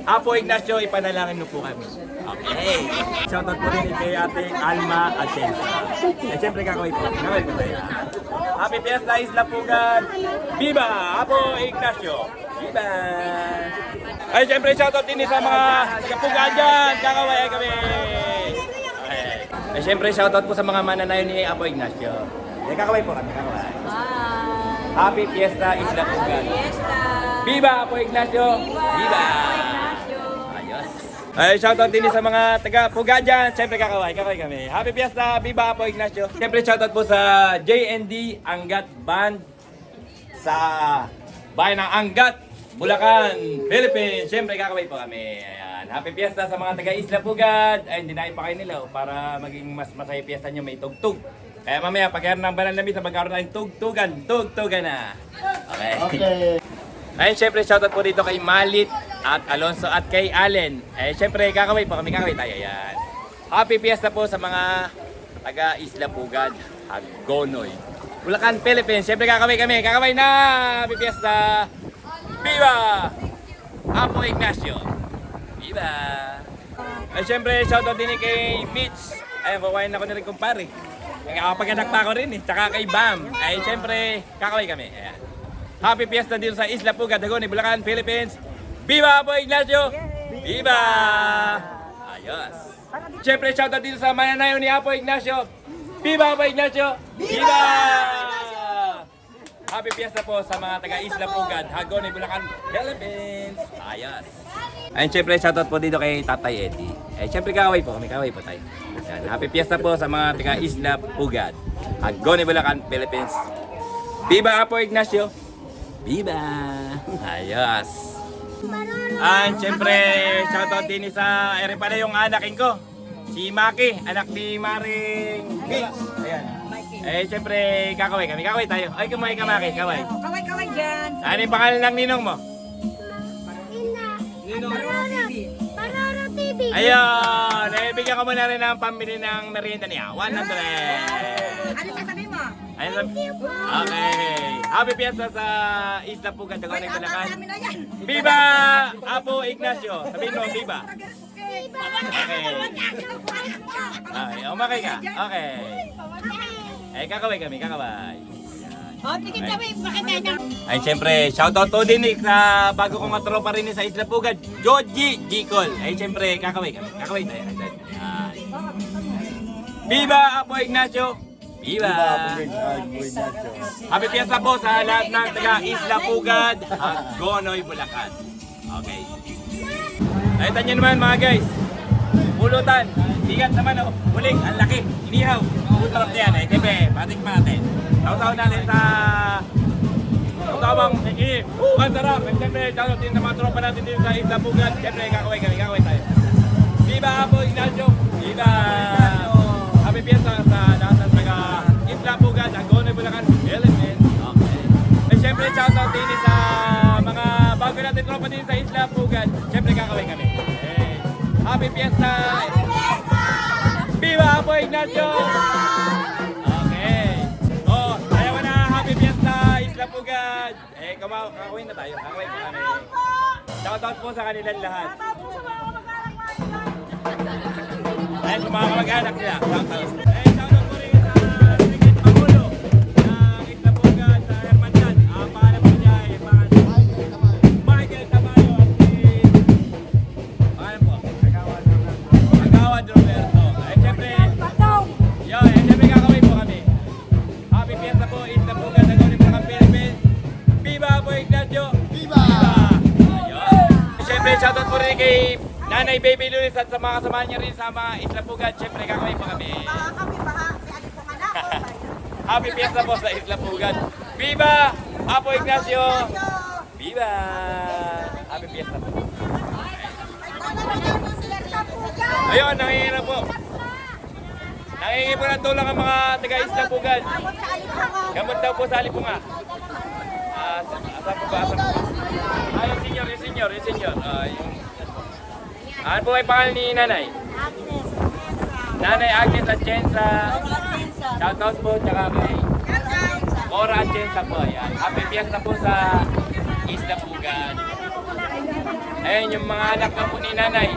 Apo Ignacio, ipanalangin mo po kami. Okay. Shoutout po rin kay Ate Alma at Chensa. Eh, siyempre, kakaway po. Kakaway po tayo. Happy Fiesta, Isla Pugad. Viva! Apo Ignacio. Viva! Ay, siyempre, shoutout din sa mga kapugad dyan. Kakaway kami. Okay. Ay, siyempre, shoutout po sa mga mananayon ni Apo Ignacio. Eh, kakaway po kami. Kakaway. Happy Fiesta, Isla Pugad. Viva, Apo Ignacio. Viva! Ayos. Ay, shoutout din sa mga taga-Pugad dyan. Siyempre, kakaway kami. Happy Fiesta, Viva Apo Ignacio. Siyempre, shoutout po sa JND Angat Band sa bayan ng Angat, Bulacan, Philippines. Siyempre, kakaway po kami. Ayan. Happy Fiesta sa mga taga-Isla Pugad. Ay, hindi na pa kayo nila para maging mas masaya fiesta nyo, may tugtog. Kaya mamaya, pagkaroon ng banal na misa, magkaroon tayong tugtugan na. Okay. Ayun, syempre, shoutout po dito kay Malit at Alonso at kay Allen. Eh, syempre, kakaway po kami, kakaway tayo. Ayan. Happy Fiesta po sa mga taga Isla Pugad, Hagonoy, Bulacan, Philippines. Syempre, kakaway kami, kakaway na! Happy Fiesta! Viva! Apo Ignacio. Viva! Ay, syempre, shoutout din kay Mitch. Ayun, kukuhain ako na rin kumpare. Nakapaganak pa ako rin eh. Tsaka kay Bam. Ay, syempre, kakaway kami. Ayan. Happy Fiesta dito sa Isla Pugad, Hagonoy, Bulacan, Philippines. Viva Apo Ignacio! Viva! Ayos. Siyempre, shoutout dito sa mananayon ni Apo Ignacio. Viva Apo Ignacio! Viva! Happy Fiesta po sa mga taga Isla Pugad, Hagonoy, Bulacan, Philippines. Ayos. Ayun, siyempre, shoutout po dito kay Tatay Eddie. Eh, siyempre, kakaway po kami, kakaway po tayo. Yan. Happy Fiesta po sa mga taga Isla Pugad, Hagonoy, Bulacan, Philippines. Viva Apo Ignacio! Viva! Ayos! And siyempre, shoutout din sa ere pala yung anakin ko. Si Maki, anak ni Maring Mitch. Ayan. Eh, siyempre, kakaway kami. Kakaway tayo. Ay, kumay ka, Maki. Kaway. Kaway dyan. Ano yung pangalan ng ninong mo? Paroro TV. Ayun! Eh, bigyan ko muna rin ng pambili ng merienda niya. 100! Ano sasabihin mo? Ayun. Okay. Happy Fiesta sa Isla Pugad, Hagonoy, Bulacan. Kami na yan. Viva Apo Ignacio. Sabihin mo, Viva. Okay. Ay, umakay ka. Okay. Eh, kakaway kami, kakaway. Tigil kami, bakit tayo? Ay, siyempre, shoutout to din sa bago kong katropa rin sa Isla Pugad, Joji Gicol. Ay, siyempre, kakaway kami. Kakaway tayo. Ay. Viva Apo Ignacio. Viva! Happy Fiesta po sa lahat ng taga Isla Pugad, Hagonoy, Bulacan. Okay. Nakita nyo naman mga guys. Pulutan. Bigat naman oh. Muling, ang laki. Inihaw. Masarap na yan eh. Siyempre, patik pa natin. Tawtaw natin sa tawang iim. Ang sarap. Siyempre, shoutout din ng mga tropa natin dito sa Isla Pugad. Siyempre, kakaway kami. Kakaway tayo. Viva Apo Ignacio. Viva! Happy Fiesta sa lahat ng taga Isla Pugad, Happy Fiesta! Viva Apo Ignacio! Okay. Oh, ayaw mo na. Happy Fiesta, Isla Pugad. Kakawin na tayo. Kakawin na kami. Shoutout po sa kanilang lahat. Ayun, sa mga kamag-anak nila. Shoutout. Shoutout po rin sa Brigade Pangulo ng Isla Pugad sa Hermandan. Ang pangalan po niya ay Michael Tamayo at si... Pangalan po? Agawad Roberto. Siyempre, siyempre kakawin po kami. Happy Fiesta po, Isla Pugad, Nagawin po ng Philippines. Viva po Ignacio! Viva! Ayun. Siyempre, shoutout po rin kay Nanay Baby Lulis at sa mga kasama niya rin sa mga Isla Pugad. Siyempre, kakawin po kami. Happy Fiesta po sa Isla Pugad. Viva Apo Ignacio! Viva! Happy Fiesta po. Ayun, nangingi po. Nangingi po ng tulong ang mga taga-Isla Pugad. Gamot daw po sa alipunga. Asan po ba? Yung senior. Ano po ay pangalan ni Nanay? Nanay Agnes Atienza. Shoutout po, tsaka kay Cora Atienza po. Ayan. Happy Fiesta po sa Isla Pugad. Ayun, yung mga anak na po ni Nanay.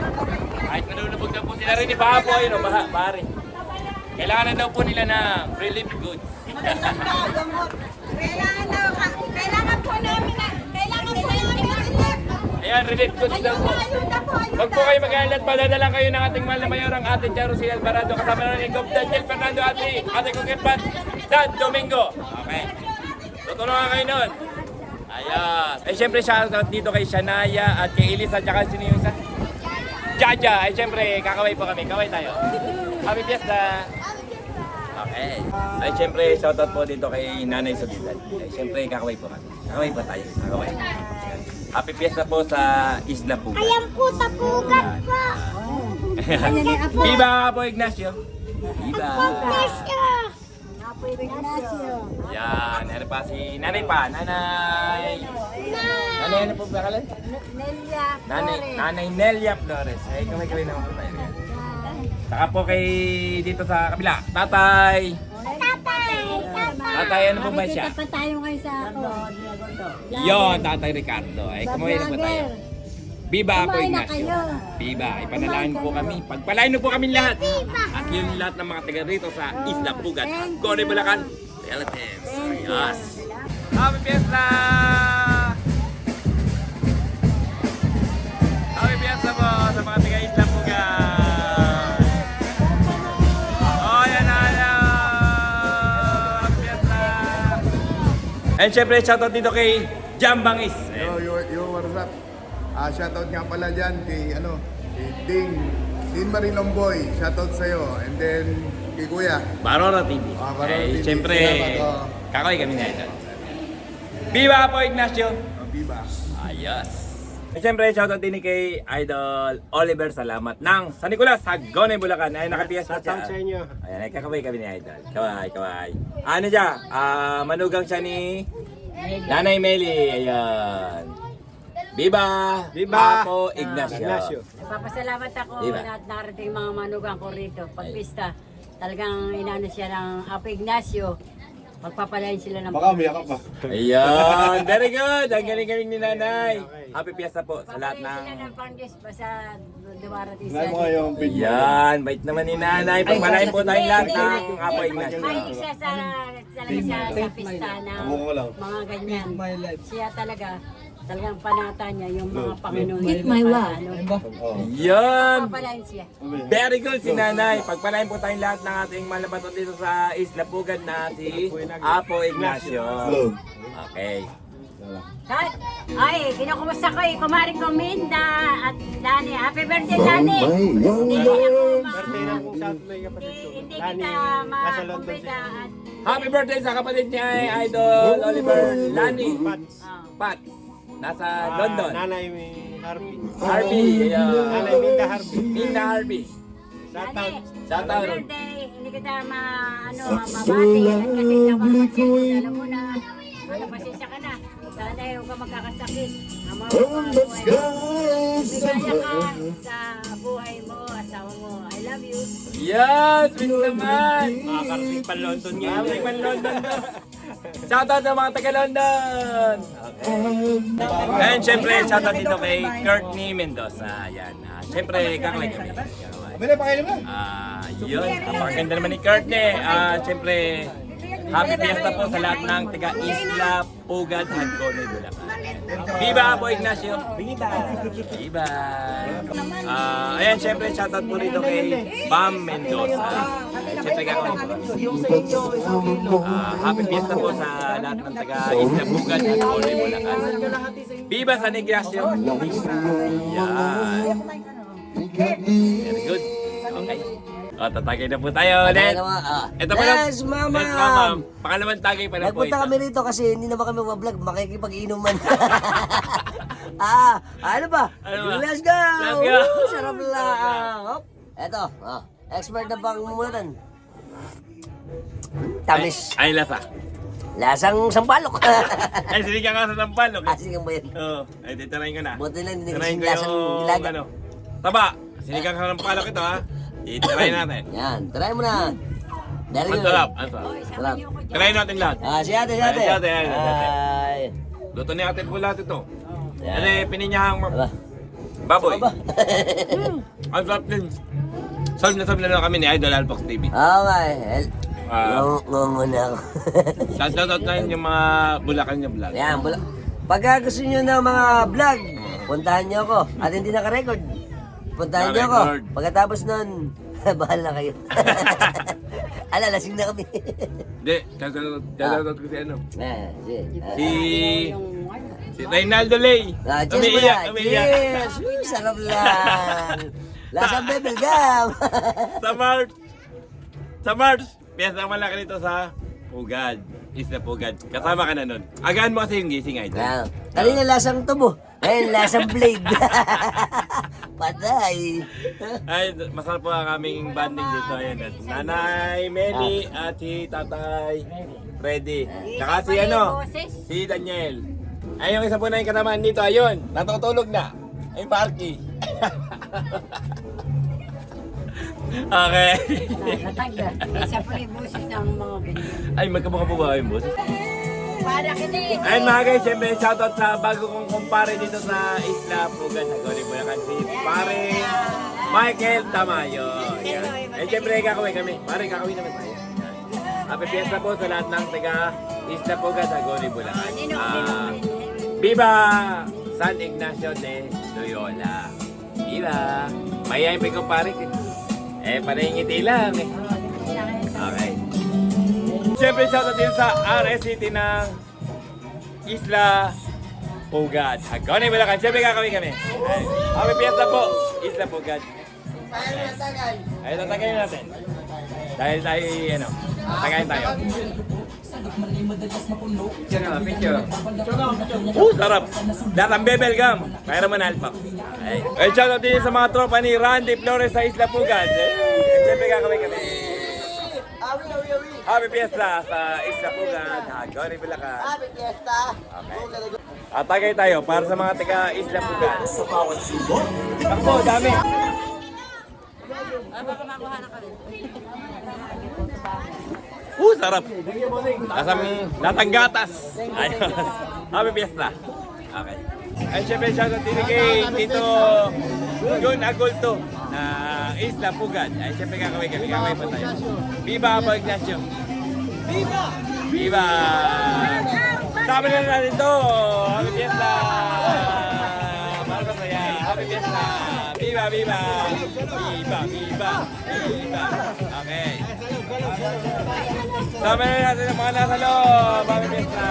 Kahit nanunubog na po sila rin, baha po, ayun o, baha rin. Kailangan na daw po nila ng relief goods. Kailangan po namin Ayan, relief goods daw po. Huwag po kayo mag-alat, padadalang kayo ng ating mahal na mayor, ang ating Charo C. Alvarado, kasama na ni Gov. Daniel Fernando, ating Kukirpan, San Domingo. Okay. Tutulungan kayo nun. Ayan. Eh, siyempre, shoutout dito kay Shanaya at kay Elisa, at saka sino yung isa? Jaja. Ay, siyempre, kakaway po kami. Kaway tayo. Happy Fiesta! Okay. Ay, siyempre, shoutout po dito kay Nanay Sugitan. Ay, siyempre, kakaway po kami. Kakaway po tayo. Kakaway. Happy Fiesta po sa Isla Pugad. Ayan po, tapugan po. Viva Apo Ignacio! Viva! Ignacio. Yan, ano pa si Nanay pa? Nanay ano po ba kalan? Nanay Nelia Flores. Ay, kamay naman po tayo. Saka po kay dito sa kabila, Tatay. Tatay, ano po ba siya? Pa tayo ngayon sa ako. Yon, Tatay Ricardo. Ay, kamay na po tayo. Viva Apo Ignacio. Viva, ipanalangin po kami. Pagpalain po kami lahat. At yung lahat ng mga taga rito sa Isla Pugad, Gone Bulacan, relatives. Yes. Happy Fiesta! Happy Fiesta po sa mga taga Isla Pugad. Oh, yan na. Happy Fiesta! And syempre, shoutout dito kay Jambangis. Yo, what's up? Shoutout nga pala dyan kay kay Dean Marilomboy. Shoutout sa'yo. And then kay Kuya. Barora TV. Barora TV. Siyempre, Salamat, kakaway kami na ito. Viva Apo Ignacio! Viva. Ayos! Siyempre, shoutout din kay Idol Oliver Salamat ng San Nicolas, Gone Bulacan. Ay, nakapiesta siya. sa inyo. Ayan, ay kakaway kami ni Idol. Kaway. Ano siya? Manugang siya ni Nanay Meli. Ayan. Viva Apo Ignacio. Nagpapasalamat ako Diba? na narating mga manugang ko rito. Pag pista, talagang inaano siya ng Apo Ignacio. Magpapalain sila ng Baka umiyak ka pa. Ayan, very good. Ang galing-galing ni Nanay. Happy Fiesta po sa lahat Papalain sila ng... ng Pangdes basta dumarating Ngayon mo nga sila. yung video. Yan, bait naman ni Nanay. Pagpalain po tayong lahat ng Apo Ignacio. Mahilig siya talaga siya sa pista ng Ako ko lang. mga ganyan. Siya talagang panata niya yung mga Panginoon. Eat my love. Yan. Papalain siya. Very good si Nanay. Pagpalain po tayong lahat ng ating malabato dito sa Isla Pugad na si Apo Ignacio. Okay. Ay, kinukumusta ko kumari ko Minda at Dani. Happy birthday, Dani! Birthday na kung saan may kapatid ko. Hindi Lani, kita nasa London makumpita siya. at... Happy birthday sa kapatid niya Idol Oliver Lani. Pats. Pat. Nasa London. Nanay Harvey. Harvey. Nanay Minda Harvey. Minda Harvey. Shoutout. Dani, Shoutout. happy birthday. Hindi kita mabati. At kasi napapansin, alam mo na, pasensya ka na. Sana huwag ka magkakasakit. Ang mga buhay mo. Ligaya ka sa buhay mo. Yes, sweet naman. Makakarating pa London ngayon. Kami man London to. Shoutout sa mga taga-London. Okay. And syempre, shoutout dito kay Courtney Mendoza. Ayan. Syempre, kakalay kami. Yun. Napakaganda naman ni Courtney. Syempre, happy fiesta po sa lahat ng taga Isla Pugad, Hagonoy, Bulacan. Viva po Ignacio! Viva! Viva! Ayan, syempre, shoutout po rito kay Bam Mendoza. Syempre, kakalay po. Happy fiesta po sa lahat ng taga Isla Pugad, Hagonoy, Bulacan. Viva San Ignacio! Yan! Very good. Okay. Tatagay na po tayo ulit. Ito pa lang. Yes, mama! Yes, mama. Pangalawang tagay pa na po ito. Nagpunta kami rito kasi hindi naman kami mag-vlog, makikipag-inuman. Ano ba? Ano ba? Let's go! Let's go! Woo, sarap lang! Hop. Eto, expert na pangmumulan. Tamis. Ay, lasa. Lasang sampalok. Ay, sinigang ka sa sampalok. Asigang ba yun? Oo. Ay, titirahin ko na. Buti lang, hindi Tirahin kasing ko lasang yung, nilaga. ano, taba. Sinigang ka sa sampalok ito, ha. Titirahin natin. Yan, try mo na. Very Ang good. sarap, ang sarap. Sarap. Tirahin natin lahat. Si ate, si ate. Ay, si ate, ay, si ate. Ay. Luto ni ate po lahat ito. Yan. Ano, pininyahang Aba. baboy. Aba. Ang sarap din. Solve na lang kami ni Idol Alpox TV. Okay. Ngungo na ako. Shoutout na yun yung mga Bulacan niya vlog. Yan, pagka gusto nyo ng mga vlog, puntahan nyo ako. At hindi naka-record. Puntahan nyo ako. Naka-record. Pagkatapos nun, bahala na kayo. Lasing na kami. Hindi, shoutout ko si ano. Si... Si Reynaldo Lay. Cheers mo Umiiyak, na. umiiyak. Cheers! Sarap lang. Lasang bebel gum. Sa March, piyesta malaki nito sa Pugad. Isla Pugad. Kasama ka na nun. Agaan mo kasi yung gising, Idol. Yan. Kanina lasang tubo. Ngayon lasang blade. Patay. Ay, masarap po ang aming banding dito. Ayan, at Nanay Meli at si Tatay Freddy. Tsaka si ano, si Daniel. Ay, yung isa po na yung kanaman dito, ayun, natutulog na. Ay, Marky. Okay. Natagda. Isa pa rin boses ng mga ganyan. Ay, magkamukha po ba yung boss? Para kini. Ayun mga guys, siyempre shoutout sa bago kong kumpare dito sa Isla Pugad. Nagawin mo na si pare Michael Tamayo. Yan. Eh siyempre kakawin kami. Pare kakawin naman tayo. Happy fiesta po sa lahat ng taga Isla Pugad, Agori, Bulacan. Viva San Ignacio de Loyola. Viva! Mayayin pa yung kumpare ko. Panahingiti lang eh. Okay. Siyempre, shoutout din sa RSCT ng Isla Pugad. Hagonoy, Bulacan. Siyempre, kakawin kami. Ay, happy fiesta po, Isla Pugad. Ay, tatagayin natin. Dahil tayo, ano, tatagayin tayo. Picture na, picture. Sarap. Lahat ang bebel gum. Kaya naman alpak. Ay, shoutout din sa mga tropa ni Randy Flores sa Isla Pugad. Siyempre, kakawin kami. Happy Fiesta sa Isla Pugad, Hagonoy, Bulacan. Happy Fiesta. Okay. Atagay tayo para sa mga taga Isla Pugad. Takbo, dami. Sarap. Lasang latang gatas. Ayos. Happy Fiesta. Okay. Ay, syempre, shoutout din kay Tito John Agolto na Isla Pugad. Ay, syempre, kakawin pa tayo. Viva Apo Ignacio. Viva! Viva! Sabi na natin to. Happy Fiesta! Para sa saya. Happy Fiesta! Viva! Viva! Viva! Viva! Viva! Okay. Sabi na natin ang mga nasa loob. Happy Fiesta!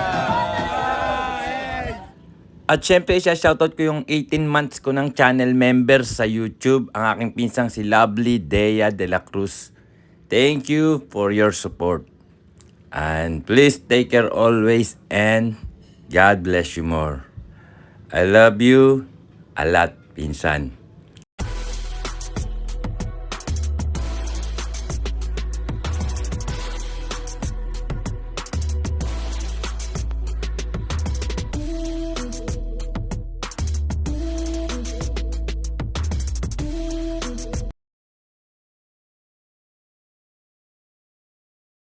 At syempre, shoutout ko yung 18 months ko ng channel member sa YouTube, ang aking pinsang si Lovely Dea de la Cruz. Thank you for your support. And please take care always and God bless you more. I love you a lot, pinsan.